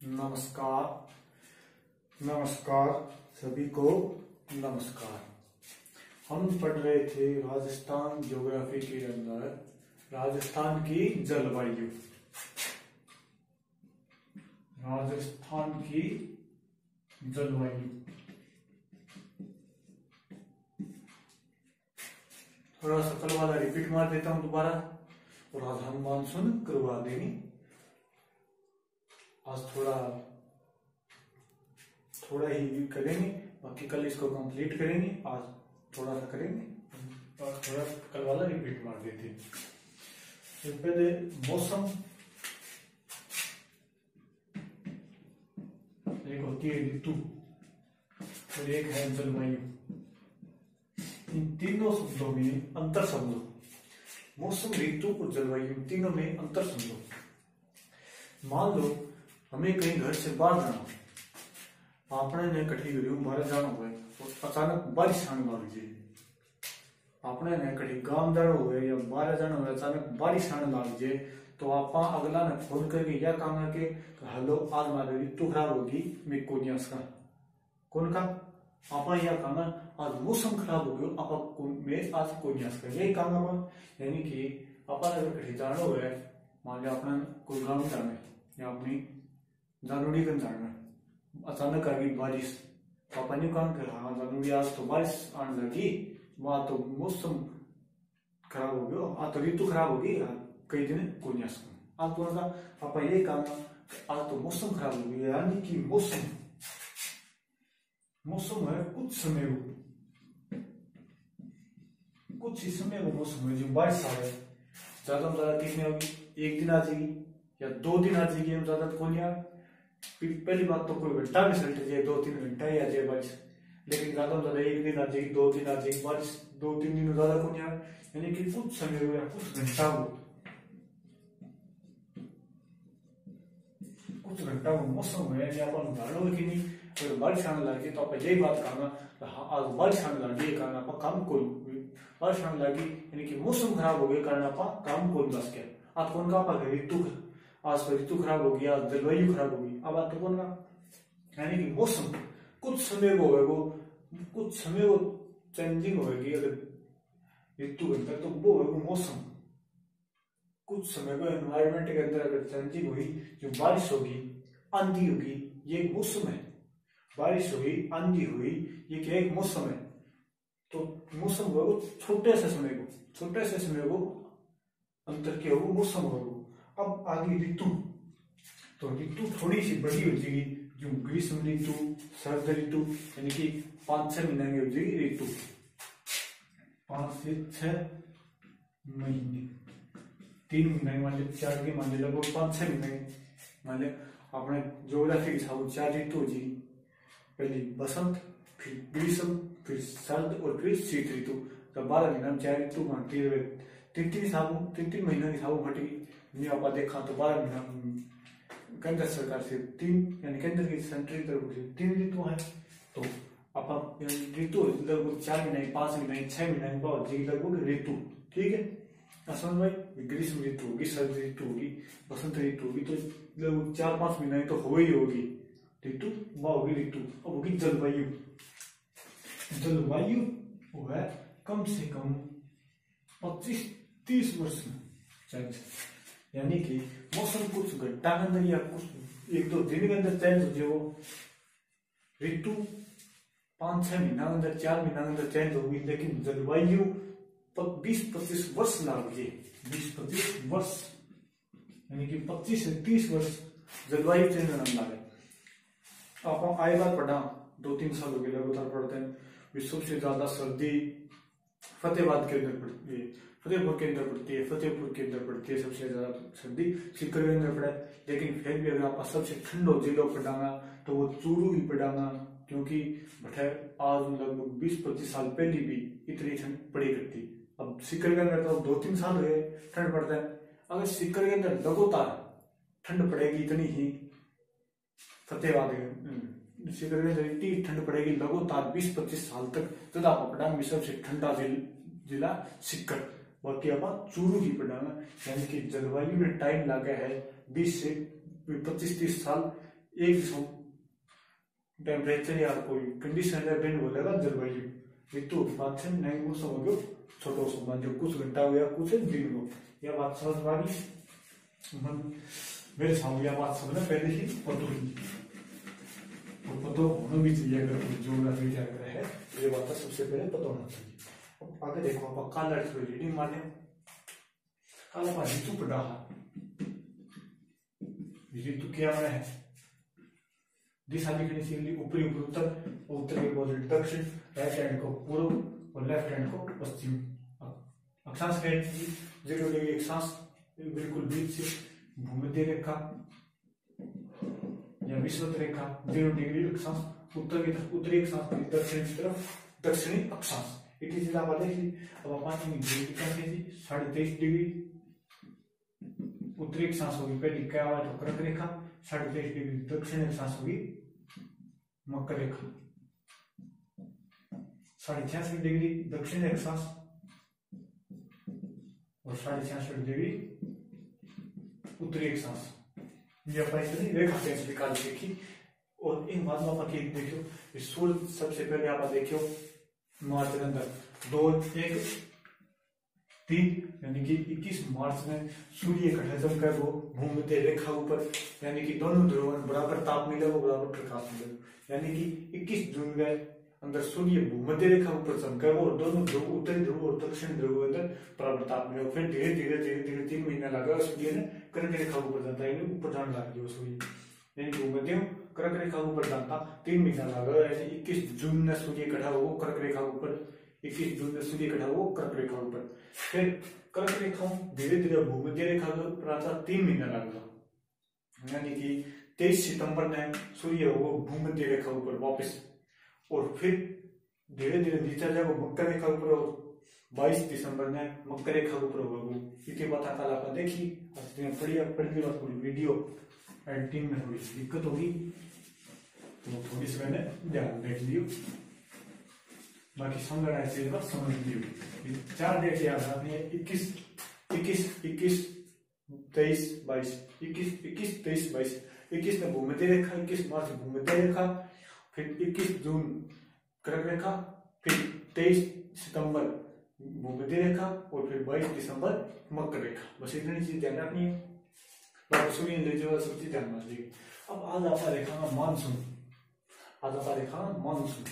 नमस्कार। नमस्कार सभी को नमस्कार। हम पढ़ रहे थे राजस्थान ज्योग्राफी के अंदर राजस्थान की जलवायु। राजस्थान की जलवायु थोड़ा सा कल वाला रिपीट मार देता हूं दोबारा और आज हम मानसून करवा देंगे। आज थोड़ा ही करेंगे, बाकी कल इसको कंप्लीट करेंगे। आज थोड़ा सा करेंगे और थोड़ा कल वाला रिपीट मार देते हैं। तो पहले मौसम, एक होती है ऋतु और एक है जलवायु। इन तीनों शब्दों में अंतर समझो। मौसम, ऋतु और जलवायु तीनों में अंतर समझो। मान लो हमें कहीं घर से बाहर जाना, आपने ने कठी गई बाहर जाना हुआ और अचानक बारिश आने लग जाए। आपने ने कठी गांव जाना हुआ या बाहर जाना हुआ, अचानक बारिश आने लग जाए तो आप अगला ने फोन करके या काम के हेलो आज मारे ऋतु खराब होगी, मैं को नहीं आसका कौन का आप या काम आज मौसम खराब हो गयो, आप मैं आज को नहीं आसका यही काम आप। यानी कि आप अगर कठी जाना हुआ है, मान लिया अपना कोई गांव जाना है या अपनी जानूड़ी कर जाना, अचानक आ गई बारिश, पापा ने काम कर हाँ जानूड़ी आज तो बारिश आने लगी, वहां तो मौसम खराब हो गया, आज तो ऋतु खराब होगी, कई दिन को नहीं आ सकता। आज कौन सा पापा ये काम आज तो मौसम खराब हो गया। यानी कि मौसम है कुछ समय कुछ ही समय वो मौसम है जो बारिश आ रहा है। ज्यादा ज्यादा कितने होगी, एक दिन आ जाएगी या 2 दिन आ जाएगी, हम ज्यादा कौन यार। पहली बात तो कोई घंटा भी सल्ट जाए, 2-3 घंटा ही आ जाए बारिश, लेकिन ज्यादा ज्यादा एक दिन आ जाएगी, 2 दिन आ जाएगी बारिश, 2-3 दिन ज्यादा कौन यार। यानी कि कुछ समय हो या कुछ घंटा हो मौसम है। अपन उदाहरण कि नहीं, अगर बारिश आने लगी तो आप यही बात कहना हाँ आज बारिश आने लगी कारण आप काम को बारिश आने लगी, यानी कि मौसम खराब हो गया कारण आप काम को बस गया। आज कौन का आप ऋतु आज तो ऋतु खराब होगी, आज जलवायु खराब होगी, अब बात तो कौन का। यानी कि मौसम कुछ समय को है, वो कुछ समय वो चेंजिंग होगी। अगर ऋतु के अंदर तो वो है वो मौसम कुछ समय को एनवायरमेंट के अंदर अगर चेंजिंग हुई, जो बारिश होगी आंधी होगी, ये एक मौसम है। बारिश हुई आंधी हुई ये क्या एक मौसम है। तो मौसम हुआ वो छोटे से समय को अंतर के हो मौसम हो। अब आगे ऋतु, तो ऋतु थोड़ी सी बड़ी हो जाएगी, जो ग्रीष्म ऋतु, शरद ऋतु, यानी कि 5-6 महीने की हो जाएगी ऋतु। 5 से 6 महीने, 3 महीने मान लिया, 4 के मान लिया, लगभग 5-6 महीने मान लिया। अपने ज्योग्राफी के हिसाब 4 ऋतु हो जाएगी, पहली बसंत, फिर ग्रीष्म, फिर शरद और फिर शीत ऋतु। तो 12 महीना में 4 ऋतु घटती है, 3-3 महीना की हिसाब घटेगी। आप देखा तो 12 महीना केंद्र सरकार से 3 यानी केंद्र की सेंट्रल तरफ से 3 ऋतु है। तो आप ऋतु लगभग 4 महीने, 5 महीने, 6 महीने के बाद लगभग ऋतु, ठीक है। असम भाई ग्रीष्म ऋतु होगी, शरद ऋतु होगी, बसंत ऋतु होगी, तो लगभग 4-5 महीने तो हो ही होगी ऋतु, वह होगी ऋतु। अब होगी जलवायु। जलवायु वो है कम से कम 25-30 वर्ष में चेंज, यानी कि मौसम कुछ घंटा के अंदर या कुछ 1-2 दिन के अंदर चेंज हो जाए। ऋतु 5-6 महीना के अंदर, 4 महीना के अंदर चेंज होगी, लेकिन जलवायु 20-25 वर्ष लग जाए। 20-25 वर्ष यानी कि 25 से 30 वर्ष जलवायु चेंज होने लगे। आप आए बार पढ़ा 2-3 साल हो गए लगातार पढ़ते हैं। विश्व से ज्यादा सर्दी फतेहाबाद के अंदर पड़ती है, फतेहपुर के अंदर पड़ती है, फतेहपुर के अंदर पड़ती है सबसे ज्यादा सर्दी, सीकर के अंदर पड़ा है। लेकिन फिर भी अगर आप सबसे ठंडो जिलों पढ़ाना तो वो चूरू ही पढ़ाना, क्योंकि बठे आज लगभग 20-25 साल पहले भी इतनी ठंड पड़ी करती। अब सीकर के अंदर तो 2-3 साल हो गए ठंड पड़ता है। अगर सीकर के अंदर लगातार ठंड पड़ेगी इतनी ही, फतेहाबाद सीकर के अंदर इतनी ठंड पड़ेगी लगातार 20-25 साल तक, तो आप पढ़ाना सबसे ठंडा जिला सीकर, बाकी आप चूरू ही पढ़ाना। यानी कि जलवायु में टाइम लगा है 20 से 25-30 साल एक जिसम टेम्परेचर या कोई कंडीशन बेन बोलेगा जलवायु ऋतु बात से नई मौसम हो गयो छोटो सो जो कुछ घंटा हो या कुछ दिन हो, यह बात समझ में आ गई। मेरे सामने यह बात समझना पहले ही पता ही पता होना भी चाहिए, अगर कोई ज्योग्राफी जाकर है तो ये बात सबसे पहले पता होना चाहिए। अब आगे देखो आप काला रीडिंग माने काला पा ऋतु पड़ा ऋतु क्या है दिशा लिखनी चाहिए, ऊपरी ऊपर उत्तर, उत्तर के अपोजिट दक्षिण, राइट हैंड को पूर्व और लेफ्ट हैंड को पश्चिम। अक्षांश है 0 डिग्री अक्षांश बिल्कुल बीच से भूमध्य रेखा या विषुवत रेखा 0 डिग्री अक्षांश उत्तर की तरफ उत्तरी अक्षांश दक्षिण की तरफ दक्षिणी अक्षांश। इतनी चीज आप देख ली। अब अपन 23.5 डिग्री उत्तरी अक्षांश होगी पहली क्या हुआ तो कर्क रेखा, 23.5 डिग्री दक्षिण अक्षांश होगी मकर रेखा, 66.5 डिग्री दक्षिण अक्षांश और 66.5 डिग्री उत्तरी अक्षांश। ये अपनी रेखा कैसे निकाल देखी। और इन बात में आप देखियो सूर्य सबसे पहले आप देखियो मार्च के अंदर 2-1-3 यानी कि 21 मार्च में सूर्य का जब कर वो भूमध्य रेखा ऊपर यानी कि दोनों ध्रुवों में बराबर ताप मिले वो बराबर प्रकाश मिले, यानी कि 21 जून में अंदर सूर्य भूमध्य रेखा ऊपर चमका वो दोनों ध्रुव उत्तरी ध्रुव और दक्षिण ध्रुव अंदर बराबर ताप मिले। फिर धीरे धीरे धीरे धीरे 3 महीना लगा सूर्य ने कर्क रेखा ऊपर जाता है ऊपर जाने लग गया सूर्य, यानी भूमध्य कर्क रेखा ऊपर जाता 3 महीना लगा। ऐसे 21 जून में सूर्य कटा वो कर्क रेखा ऊपर, 21 जून में सूर्य कटा वो कर्क रेखा ऊपर, फिर कर्क रेखा धीरे धीरे भूमध्य रेखा पर आता 3 महीना लगा, यानी कि 23 सितंबर ने सूर्य वो भूमध्य रेखा ऊपर वापस, और फिर धीरे धीरे नीचे जाएगा मकर रेखा ऊपर और 22 दिसंबर ने मकर रेखा ऊपर होगा वो। इतनी बात कल आप देखी पढ़ी बात थोड़ी वीडियो एडिटिंग में थोड़ी दिक्कत होगी तो थोड़ी सी मैंने ध्यान देख लियो, बाकी समझ आए चीज बात समझ लियो। 4 डेट याद रखनी है 21, 23, 22, 21, 23, 22। 21 में भूमध्य रेखा, 21 मार्च भूमध्य रेखा, फिर 21 जून कर्क रेखा, फिर 23 सितंबर भूमध्य रेखा और फिर 22 दिसंबर मकर रेखा। बस इतनी चीज ध्यान रखनी है, बाकी सूर्य ले जो सब चीज ध्यान रखिए। अब आज आपका रेखा मानसून, आज आपका रेखा मानसून।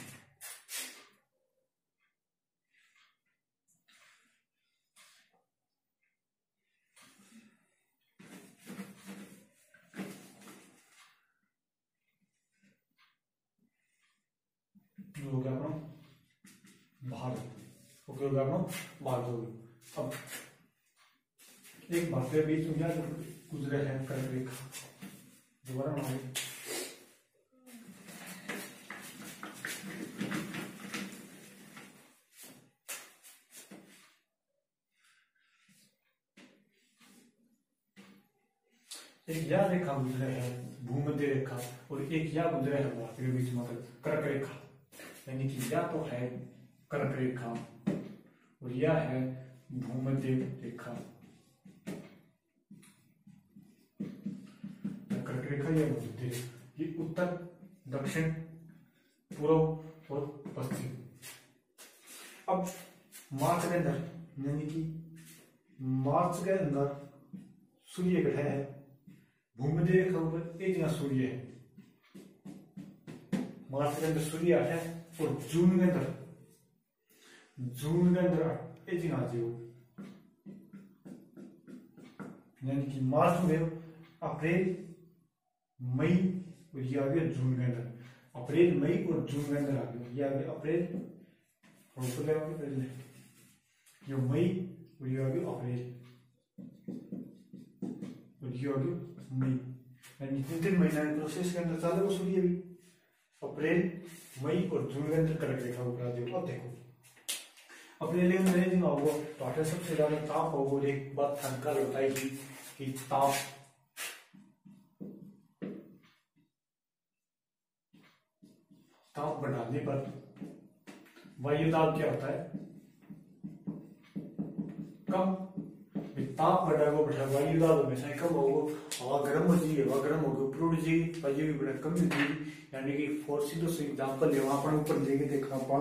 हो गया अपना भारत, ओके हो गया अपना भारत हो गया। अब एक बात है बीच में गुजरे है कर्क रेखा, दोबारा हमारे एक यह रेखा गुजरे है भूमध्य रेखा और एक यह गुजरे है भारत के बीच में कर्क रेखा, यानी कि यह तो है कर्क रेखा और यह है भूमध्य रेखा। कर्क रेखा यह भूमध्य, ये उत्तर दक्षिण पूर्व और पश्चिम। अब मार्च के अंदर यानी कि मार्च के अंदर सूर्य ग्रह है भूमध्य रेखा ऊपर एक जगह सूर्य है, मार्च के अंदर सूर्य है और जून के अंदर एक जगह आ जाओ, यानी कि मार्च में अप्रैल मई और ये आ गया जून के अंदर, अप्रैल मई और जून के अंदर आ गया, ये आ गया अप्रैल और पहले ये मई और ये आ गया अप्रैल और ये आ गया मई, यानी 3 महीना प्रोसेस के अंदर चालू सूर्य भी अप्रैल मई और जून के अंदर कर्क रेखा ऊपर आ जाओ। अब देखो अप्रैल में नहीं होगा तो सबसे ज्यादा ताप होगा, एक बात कल बताएगी कि ताप बढ़ाने पर वायु दाब क्या होता है कम, ताप बढ़ेगा बढ़ा वायु दाब हमेशा कम होगा, हवा गर्म हो जाएगी, हवा गर्म होगी ऊपर उड़ जाएगी, वायु भी बड़ा कम हो जाएगी। यानी कि फॉर सीधो से एग्जाम्पल ले वहां पर ऊपर देखे देखना पा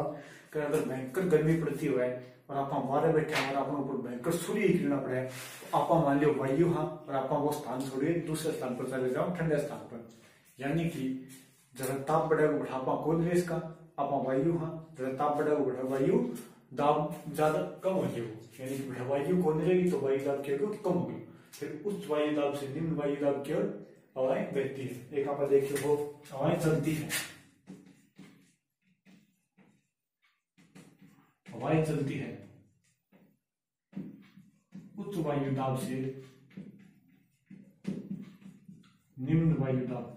कि अगर भयंकर गर्मी पड़ती हुआ है और आप बाहर बैठे हैं और ऊपर भयंकर सूर्य किरणा पड़े तो आप मान लो वायु हाँ और आप वो स्थान छोड़िए दूसरे स्थान पर चले जाओ ठंडे स्थान पर। यानी कि जरा ताप बढ़ेगा बढ़ा आप कोई देश का आप वायु हाँ जरा ताप बढ़ेगा बढ़ा वायु दाब ज्यादा कम हो जाएगा। यानी कि वायु कौन रहेगी तो वायु दाब क्या कम होगी, फिर उच्च वायु दाब से निम्न वायु दाब की ओर हवाएं बहती है। एक आप देखिए वो हवाएं चलती है, हवाएं चलती है उच्च वायु दाब से निम्न वायु दाब।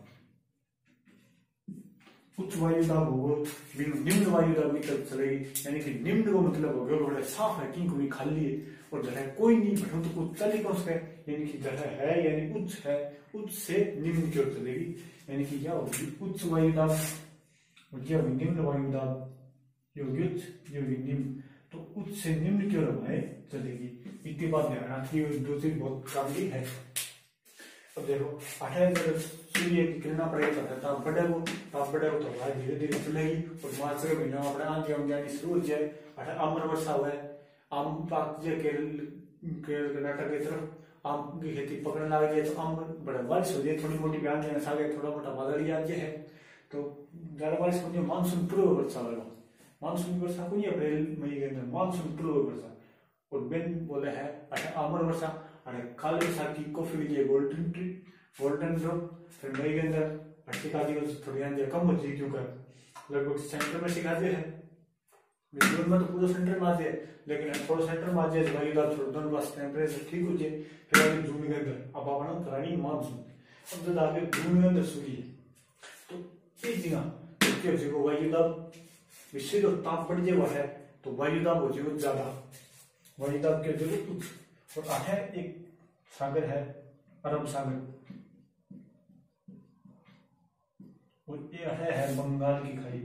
उच्च वायु दाब होगा निम्न वायु दाब की तरफ चलेगी। यानी कि निम्न का मतलब हो गया बड़ा साफ है कि कोई खाली है और जगह कोई नहीं बैठो तो कुछ चल ही कौन सा, यानी कि जगह है यानी उच्च है, उच्च से निम्न की ओर चलेगी। यानी कि क्या होगी उच्च वायु दाब और क्या होगी निम्न वायु दाब, ये होगी उच्च ये होगी निम्न, तो उच्च से निम्न की ओर हवाएं चलेगी। इतनी बात ध्यान रखनी दो चीज बहुत काम की है। अब देखो 28 सूर्य की किरणा पड़ेगी तो ताप बढ़ेगा, ताप बढ़ेगा तो हवा धीरे धीरे चलेगी और मार्च के महीना में अपने आंधी आंधी शुरू हो जाए। आम्र वर्षा हुआ है, आम पाक जो केरल कर्नाटक की तरफ आम की खेती पकड़ने लग जाए तो आम बड़ा बारिश हो जाए, थोड़ी मोटी आंधी आ गए, थोड़ा मोटा बादल आ जाए तो ज्यादा बारिश होनी। मानसून पूर्व वर्षा होगा, मानसून वर्षा को अप्रैल मई के अंदर मानसून पूर्व वर्षा और बेन बोले है आम्र वर्षा काली बैसाखी कॉफी के लिए गोल्डन ट्री गोल्डन ड्रॉप। फिर मई के अंदर सिखाती थोड़ी आंधी कम हो जाएगी क्योंकि लगभग सेंटर में सिखाते हैं, जून में तो पूरा सेंटर में आते हैं लेकिन थोड़ा सेंटर में आ जाए वायु दाब थोड़ा दोनों पास टेम्परेचर ठीक हो जाए। फिर आगे जून के अंदर अब अपना करानी मानसून, अब जब आगे जून के अंदर सूर्य तो ये जगह वायु दाब इससे जो ताप बढ़ जाएगा है तो वायु दाब हो जाएगा ज्यादा, वायु दाब के जरूर उच्च। और आठे एक सागर है अरब सागर और ये है बंगाल की खाड़ी,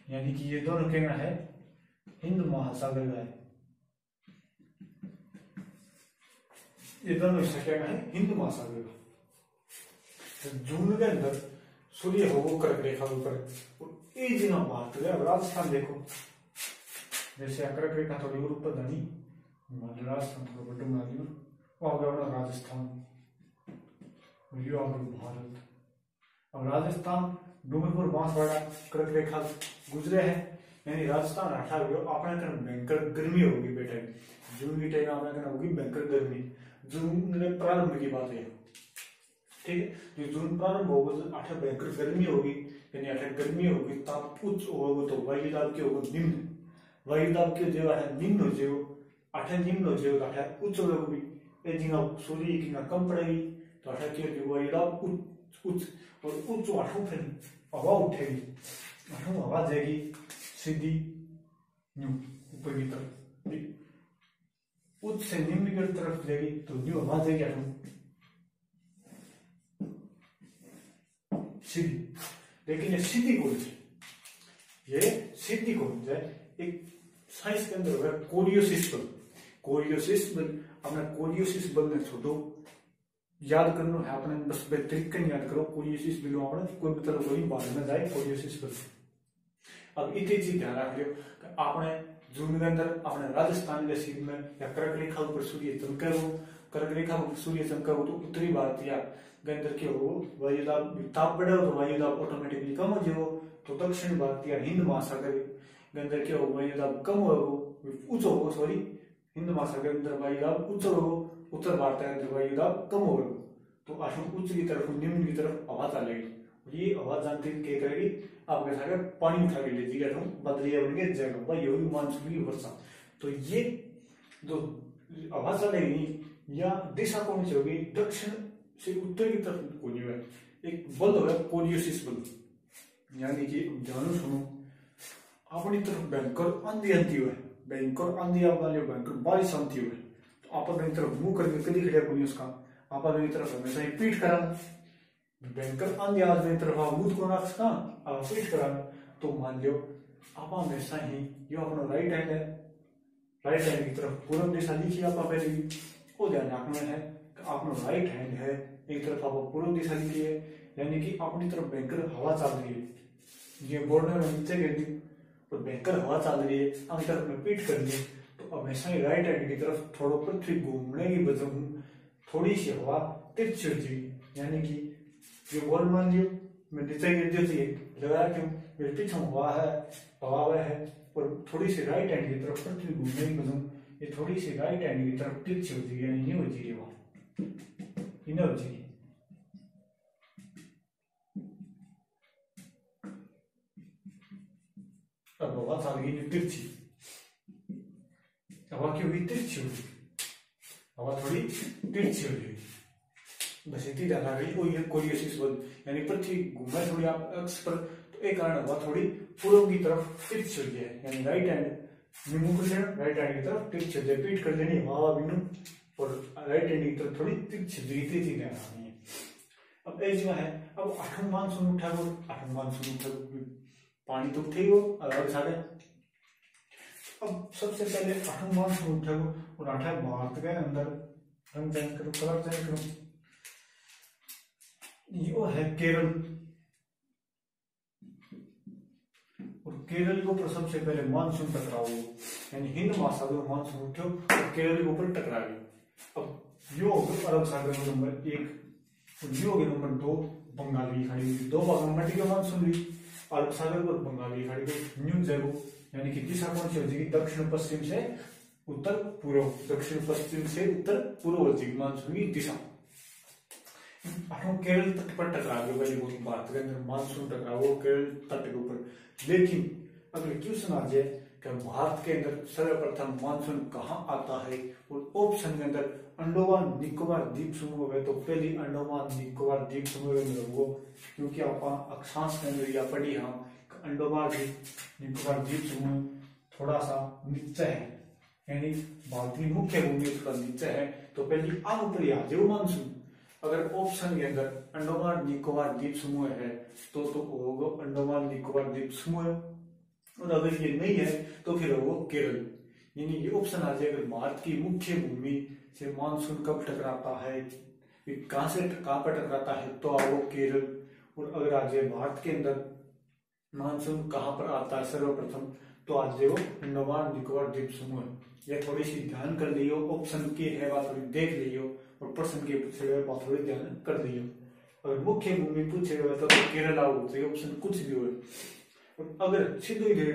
यानी कि ये दोनों क्या है हिंद महासागर का है, ये दोनों हिस्सा क्या है हिंद महासागर का। तो जून के अंदर सूर्य हो कर्क रेखा ऊपर और ये जिना भारत है। अब राजस्थान देखो जैसे कर्क रेखा थोड़ी और ऊपर धनी राजस्थान थोड़ा बटू बना दिया वो हो गया राजस्थान और ये भारत। अब राजस्थान डूंगरपुर बांसवाड़ा कर्क रेखा गुजरे है, यानी राजस्थान हटा अपने भयंकर गर्मी होगी बेटा, जून की टाइम अपने होगी भयंकर गर्मी। जून प्रारंभ की बात है ठीक है, जो जून प्रारंभ होगा तो 8 भयंकर गर्मी होगी, यानी 8 गर्मी होगी ताप उच्च होगा तो वायु दाब की होगा निम्न, वायु दाब की जो है निम्न हो जाएगा 8 निम्न हो जाएगा 8 उच्च होगा भी ये जिना सूर्य की कम पड़ेगी तो 8 की वायु दाब उच्च और उच्च 8 फिर हवा उठेगी, 8 हवा जाएगी सीधी न्यू ऊपर की तरफ, उच्च से निम्न की तरफ जाएगी तो न्यू हवा जाएगी 8 सीधी। लेकिन ये सीधी कौन सी, ये सीधी कौन है एक साइंस के अंदर होगा कोरियोसिस बल। कोरियोसिस बल अपना कोरियोसिस बल ने छोड़ो याद करना है अपने बस तरीके याद करो कोरियोसिस बल अपने कोई मतलब कोई बाहर में जाए कोरियोसिस बल। अब इतनी चीज ध्यान रख लियो कि आपने जून के अंदर अपने राजस्थान के सीध में या कर्क रेखा ऊपर सूर्य चमके हो, कर्क रेखा ऊपर सूर्य चमके हो तो उत्तरी भारत या के अंदर क्या हो वायु दाब ताप बढ़े हो तो वायु दाब ऑटोमेटिकली कम हो जाएगा, तो दक्षिण भारत या हिंद महासागर के अंदर क्या हो वायु दाब कम होगा उच्च होगा, सॉरी हिंद महासागर के अंदर वायु दाब उच्च होगा, उत्तर भारत के अंदर वायु दाब कम होगा तो आशु उच्च की तरफ निम्न की तरफ हवा चलेगी और ये हवा जानते क्या करेगी आपके सारे पानी उठा के ले जाएगा बदलिया बन के जाएगा भाई होगी मानसून की वर्षा। तो ये जो हवा चलेगी या दिशा कौन सी होगी दक्षिण से उत्तर की तरफ होनी है, एक बल होगा कोरियोसिस बल। यानी कि ध्यान सुनो अपनी तरफ भयंकर आंधी आती हुआ भयंकर आंधी आने भयंकर बारिश आती हुआ तो आप अपनी तरफ मुंह करके कभी खड़े कोनी उसका आप अपनी तरफ हमेशा ही पीठ करा भयंकर आंधी आज मेरी तरफ आप मुंह को ना पीठ करा तो मान लो आप हमेशा ही यो अपनो राइट हैंड है, राइट हैंड की तरफ पूरब दिशा लिखी आप पहले वो ध्यान रखना है कि अपनो राइट हैंड है एक तरफ आप पूरब दिशा लिखी है, यानी कि अपनी तरफ भयंकर हवा चल रही है। ये बोर्ड में नीचे गिर दी और भयंकर हवा चल रही है, अपनी तरफ में पीठ कर ली, तो हमेशा ही राइट हैंड की तरफ थोड़ा पृथ्वी घूमने की वजह थोड़ी सी हवा तिरछी हो जाएगी, यानी कि ये बॉल मान लियो मैं नीचे गिर जाती है, लगाया क्यों मेरे पीछे हवा है और थोड़ी सी राइट हैंड की तरफ पृथ्वी घूमने की वजह ये थोड़ी सी राइट हैंड की तरफ तिरछी हो जाएगी, यानी ये हो जाएगी वहां इन्हें हो जाएगी। अब हवा चल गई तिरछी, हवा क्यों हुई तिरछी हो गई, हवा थोड़ी तिरछी हो गई, बस इतनी ध्यान आ गई। वो ये कोरियोसिस बल यानी पृथ्वी घूमे थोड़ी आप अक्ष पर, तो एक कारण हवा थोड़ी पूर्व की तरफ तिरछी हो गई, यानी राइट हैंड मुंह कर लेना, राइट हैंड की तरफ तिरछी हो जाए, पीठ कर लेनी हवा बिनु और राइट हैंड की तरफ थोड़ी तिरछी हो जाएगी, तेजी ध्यान आनी है। अब एक जगह है, अब आठवां मानसून उठा वो, आठवां मानसून उठा पानी तो उठे वो अलग सारे। अब सबसे पहले आठवां मानसून उठा वो और आठा भारत के अंदर रंग चेंज करो, कलर चेंज करो, ये है केरल, और केरल के ऊपर सबसे पहले मानसून टकराओ, यानी हिंद महासागर मानसून उठो और केरल के ऊपर टकरा गए। अब यो अरब सागर में नंबर 1 और यो के नंबर 2 बंगाल की खाड़ी, दो भागों में बटी मानसून हुई, अरब सागर पर बंगाल की खाड़ी को न्यू जगह, यानी कि दिशा कौन सी हो जाएगी, दक्षिण पश्चिम से उत्तर पूर्व, दक्षिण पश्चिम से उत्तर पूर्व हो जाएगी मानसून की दिशा। केरल तट पर टकरा गए, पहले बोल भारत के अंदर मानसून टकरा वो केरल तट के ऊपर। लेकिन अगर क्वेश्चन आ जाए कि भारत के अंदर सर्वप्रथम मानसून कहाँ आता है, और ऑप्शन के अंदर अंडोमान निकोबार द्वीप समूह है, तो पहली अंडोमान निकोबार द्वीप समूह में वो, क्योंकि आप अक्षांश के अंदर या पढ़ी हम अंडोमान निकोबार द्वीप समूह थोड़ा सा नीचे है, यानी भारत की मुख्य भूमि थोड़ा नीचे है, तो पहली आम ऊपर आ जाए मानसून। अगर ऑप्शन के अंदर अंडोमान निकोबार द्वीप समूह है तो होगा अंडोमान निकोबार द्वीप समूह, और अगर ये नहीं है तो फिर होगा केरल, यानी ये ऑप्शन आ जाए। अगर भारत की मुख्य भूमि से मानसून कब टकराता है, कहां से कहां पर टकराता है, तो आओ केरल। और अगर आ जाए भारत के अंदर मानसून कहां पर आता है सर्वप्रथम, तो आ जाए वो अंडोमान निकोबार द्वीप समूह। ये थोड़ी सी ध्यान कर लियो, ऑप्शन के है बात थोड़ी देख लियो और प्रश्न के पूछे हुए बात थोड़ी ध्यान कर लियो। अगर मुख्य भूमि पूछे हुए तो केरल आओ, ऑप्शन कुछ भी हो। और अगर सीधे ही है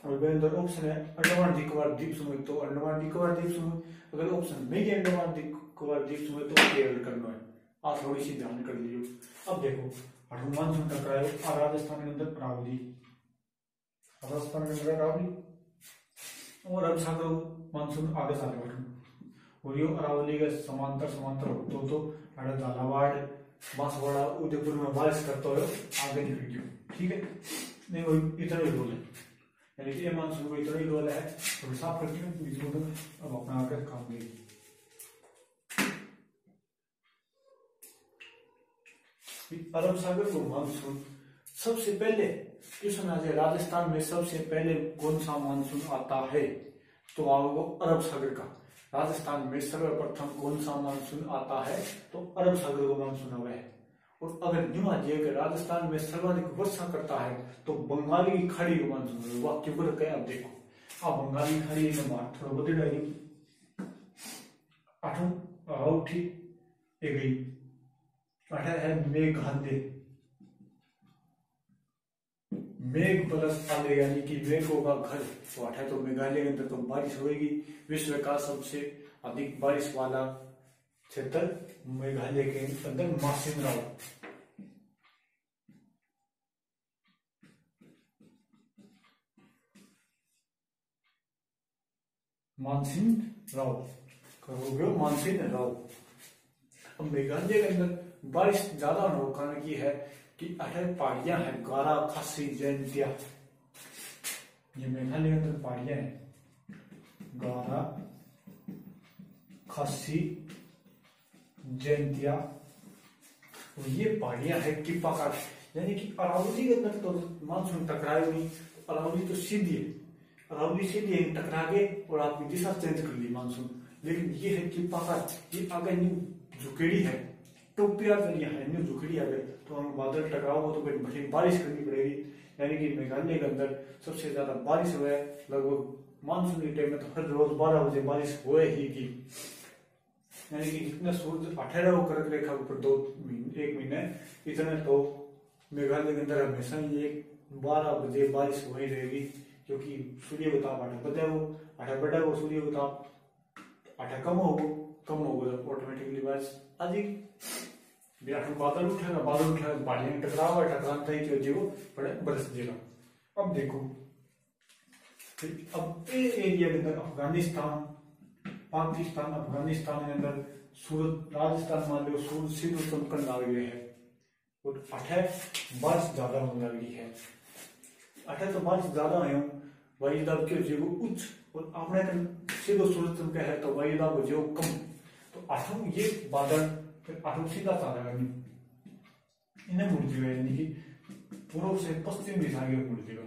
और अंदर ऑप्शन है अंडमान निकोबार द्वीप समूह, तो अंडमान निकोबार द्वीप समूह। अगर ऑप्शन नहीं है अंडमान निकोबार द्वीप समूह, तो केरल करना है। आप थोड़ी सी ध्यान कर लियो। अब देखो मानसून टकराए राजस्थान के अंदर अरावली, राजस्थान के अंदर अरावली और अरब सागर मानसून आगे सागर, और यो अरावली के समांतर तो अरे झालावाड़ बांसवाड़ा उदयपुर में बारिश करते हुए आगे निकल गयो, ठीक है। नहीं वो इतना ही रोल है, यानी कि ये मानसून को इतना ही रोल है, तो साफ करके अब अपना आगे काम करेंगे। अरब सागर को मानसून सबसे पहले क्वेश्चन आ जाए, राजस्थान में सबसे पहले कौन सा मानसून आता है, तो आओगे अरब सागर का। राजस्थान में सर्वप्रथम कौन सा मानसून आता है, तो अरब सागर का मानसून हुआ है। और अगर न्यू आ जाए राजस्थान में सर्वाधिक वर्षा करता है, तो बंगाली की खाड़ी का मानसून हुआ। क्यों कर अब देखो आप बंगाली खाड़ी में बात थोड़ा बदल रही आठों ठीक गई है मेघालय, मेघ प्लस आले यानी कि मेघों का घर, तो अठा तो मेघालय के अंदर तो बारिश होगी। विश्व का सबसे अधिक बारिश वाला क्षेत्र मेघालय के अंदर मासिनराव, मानसिनराव। अब मेघालय के अंदर बारिश ज्यादा होने का कारण ये है कि अठे पहाड़ियां हैं, गारा खासी जयंतिया, ये मेघालय के अंदर पहाड़ियां हैं, गारा खासी जयंतिया, और ये पहाड़ियां है किपाकार, यानी कि अरावली के अंदर तो मानसून टकराए नहीं, अरावली तो सीधी है, अरावली सीधी है, टकरा के और आपकी दिशा चेंज कर ली मानसून। लेकिन ये है कि पका ये अगर न्यू झुकेड़ी है तो प्यार करिए है न्यू झुकेड़ी अगर तो हम बादल टकराव हो तो फिर बड़ी बारिश करनी पड़ेगी। यानी कि मेघालय के अंदर सबसे ज्यादा बारिश हुआ है लगभग मानसून के टाइम में, तो हर रोज 12 बजे बारिश हुए ही की। यानी कि जितना सूर्य 18 कर्क रेखा ऊपर 1 महीने इतने तो मेघालय के अंदर हमेशा ये 12 बजे बारिश हो ही रहेगी, क्योंकि सूर्य का ताप 8 बढ़ा वो सूर्य का ताप 8 कम होगा ऑटोमेटिकली बारिश आदि बादल उठेगा पहाड़ियां टकराता ही तो जीवो बड़े बरस देगा। अब देखो अब ये एरिया के अंदर अफगानिस्तान, पाकिस्तान, अफगानिस्तान के अंदर सूरत, राजस्थान मान लो सूरत सीधे चमकन लग गए है और 8 बारिश ज्यादा होने लगी है। 8 तो बारिश ज्यादा है वायुदाब के जीवो उच्च और आपने सीधो सूरज चमका है तो वायुदाब जो कम, तो 8 ये बादल फिर 8 सीधा चालेगा इन्हें मुड़ जाएगा, यानी कि पूर्व से पश्चिम दिशा की ओर मुड़ जाएगा।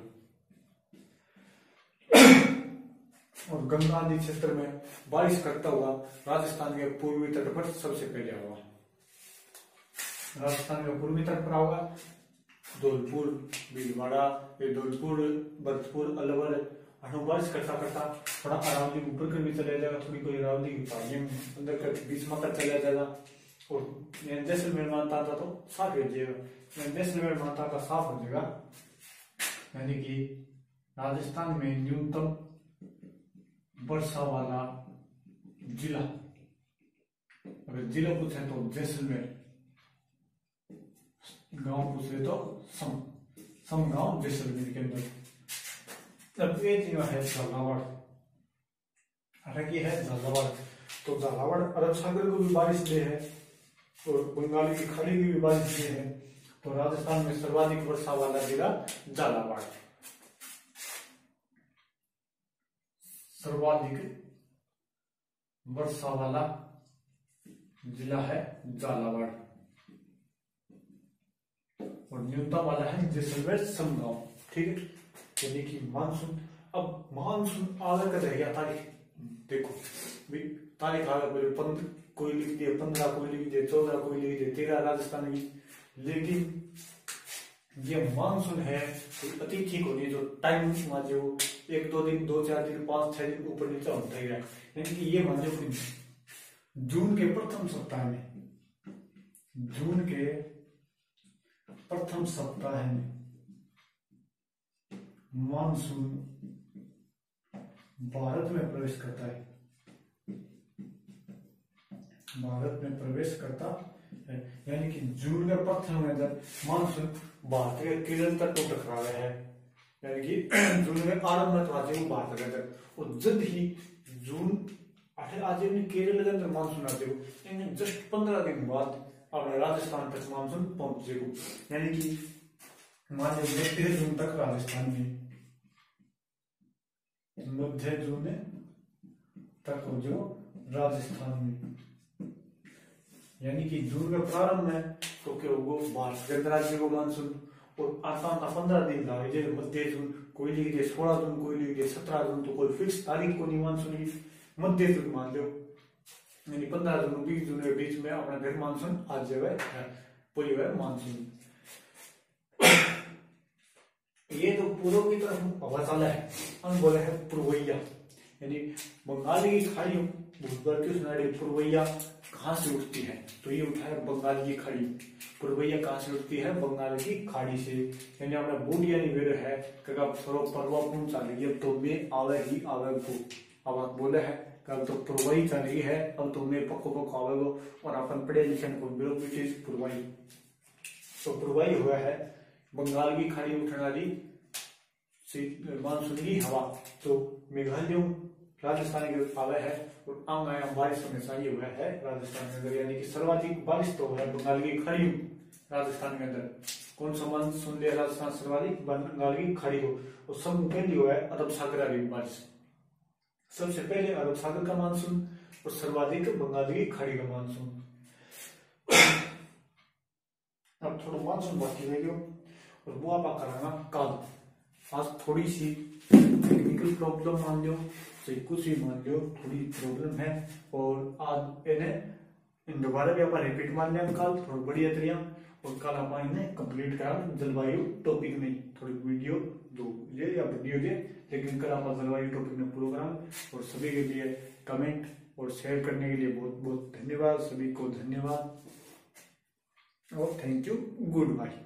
और गंगा नदी क्षेत्र में बारिश करता हुआ राजस्थान के पूर्वी तट पर सबसे पहले होगा। राजस्थान के पूर्वी तट पर होगा धौलपुर, भीलवाड़ा, धौलपुर, भरतपुर, अलवर, बारिश करता करता थोड़ा अरावली ऊपर कर भी चला जाएगा, थोड़ी कोई अरावली की पहाड़ियों अंदर कर बीच में तक चला जाएगा। और जैसलमेर मानता था तो साफ हो जाएगा, जैसलमेर मानता का साफ हो जाएगा। यानी कि राजस्थान में न्यूनतम वर्षा वाला जिला, अगर जिला पूछे तो जैसलमेर, गांव पूछे तो सम गांव जैसलमेर के अंदर। अब ये जगह है झालावाड़, की है झालावाड़, तो झालावाड़ अरब सागर को भी बारिश दे है और बंगाल की खाड़ी की भी बारिश दे है, तो राजस्थान में सर्वाधिक वर्षा वाला जिला झालावाड़, सर्वाधिक वर्षा वाला जिला है झालावाड़ और न्यूनतम वाला है जैसलमेर समगांव। ठीक है, यानी कि मानसून, अब मानसून आगे का रहेगा तारीख, देखो तारीख आगे कोई लिख दिए 15, कोई लिख दिए 14, कोई लिख दिए 13 राजस्थान की, लेकिन ये मानसून है कोई अति ठीक होनी है, जो टाइम जो 1-2 दिन, 2-4 दिन, 5-6 दिन ऊपर नीचे होता ही है। यानी कि ये मान लो जून के प्रथम सप्ताह में, जून के प्रथम सप्ताह में मानसून भारत में प्रवेश करता है, भारत में प्रवेश करता है। यानी कि जून के प्रथम में जब मानसून भारत के केरल तक को टकरा रहा है, यानी कि जून में आरंभ में तो भारत के अंदर, और जब ही जून 8 आज केरल के अंदर मानसून आते हो, यानी जस्ट 15 दिन बाद अपने राजस्थान तक मानसून पहुंच जाएगा। यानी कि मान लीजिए 13 जून तक राजस्थान में, मध्य जून तक हो जो राजस्थान में, यानी कि जून के प्रारंभ में तो क्या होगा भारत के अंदर राज्य को मानसून, और आसान 15 दिन लागे मध्य जून, कोई लिख दे 16 जून, कोई लिख दे 17 जून, तो कोई फिक्स तारीख को नहीं मानसून की, मध्य जून मान लो, यानी 15 जून 20 जून के बीच में अपना घर मानसून आ जाए पूरी वह मानसून। ये तो पूर्व की तरफ हवा चला है, हम बोले है पूर्वैया, यानी बंगाल की खाड़ी भूतवर्ग की सुनाई पूर्वैया कहाँ से उठती है, तो ये उठा है बंगाल की खाड़ी। पूर्वैया कहाँ से उठती है, बंगाल की खाड़ी से, यानी अपना बूढ़ यानी वेर है पर्वापूर्ण चालेगी, अब तो में आवे ही आवे को अब बोले है कल तो पूर्वई चल रही है, अब तो में पक्को पक्को आवेगो, और अपन पढ़े लिखे को बिलो पूर्वई, तो पूर्वई हुआ है बंगाल की खाड़ी उठने वाली मानसून की हवा, तो मेघालय राजस्थान के आवे है, और आंगाया बारिश हमेशा ये हुआ है राजस्थान के अंदर, यानी कि सर्वाधिक बारिश तो है बंगाल की खाड़ी राजस्थान के अंदर। कौन सा मानसून लिया राजस्थान सर्वाधिक, बंगाल की खाड़ी को, और सब पहले हुआ है अरब सागर वाली बारिश, सबसे पहले अरब सागर का मानसून और सर्वाधिक बंगाल की खाड़ी का मानसून। अब थोड़ा मानसून बाकी रह गया, और वो आप कराना काल, आज थोड़ी सी टेक्निकल प्रॉब्लम मान लो, चाहे कुछ भी मान लो, थोड़ी प्रॉब्लम है। और आज इन्हें दोबारा भी आप रिपीट मान लिया कल थोड़ी बढ़िया तरिया, और कल आप इन्हें कंप्लीट करा जलवायु टॉपिक में थोड़ी वीडियो दो ये या वीडियो दे, लेकिन कल आप जलवायु टॉपिक में प्रोग्राम। और सभी के लिए कमेंट और शेयर करने के लिए बहुत बहुत धन्यवाद, सभी को धन्यवाद और थैंक यू, गुड बाय।